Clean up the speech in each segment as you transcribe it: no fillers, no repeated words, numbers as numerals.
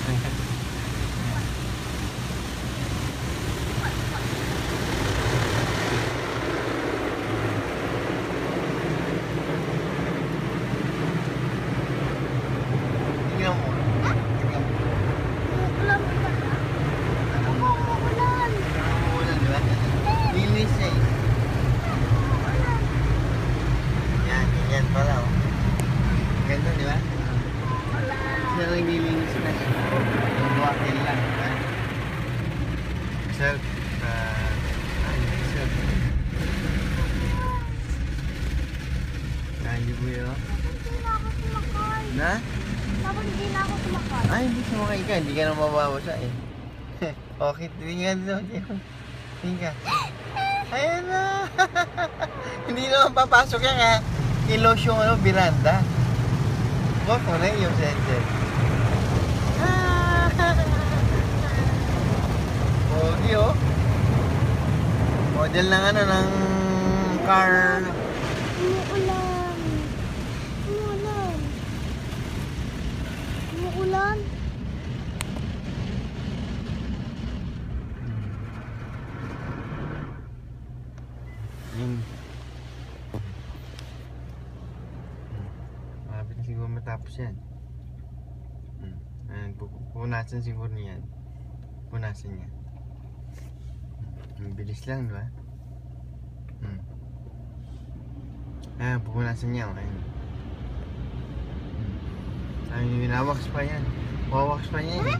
Tingnan mo. Tingnan mo. Umuulan pala. Ano mo umuulan? Umuulan, di ba? Linis siya eh. Yan, ganyan pala oh. Ganda, di ba? Siya lang nilinis na siya. Yung buhatin lang, di ba? Self, self. Kaya mo yun. Hindi na ako sumakay. Na? Dapat hindi na ako sumakay. Ay, hindi sumakay ka. Hindi ka na mababasa eh. Okay, tingnan doon. Tingnan ka. Ayan na. Hindi naman papasok yan ha. Kilos yung ano, biranda. Huwag mo na yung sensor. Pogi oh. Model ng ano, ng car. Umuulan. Umuulan. Umuulan. Yun. Malapit na siguro matapos yan. Ayan, pupunasan siguro niyan. Punasan niya. Ang bilis lang, di ba? Ayan, pupunasan niya. Ayan. Ayan, winawaks pa yan. Wawaks pa niya eh.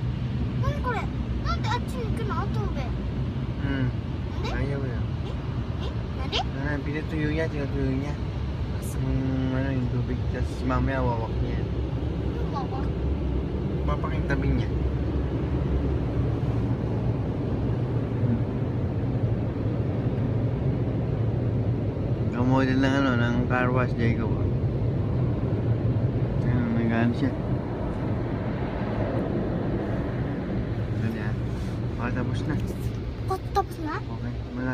何これなんであっちに行くの後で Ayaw yun. なんで Pinatuyo niya, tinatuyo niya. Yung tubig, tapos mamaya wawak niya. Papakintabi niya. Model ng ano, ng car wash, Jacob. Ayan, nag-ano siya. Ito niya. Tapos na. Tapos na? Okay, malapit.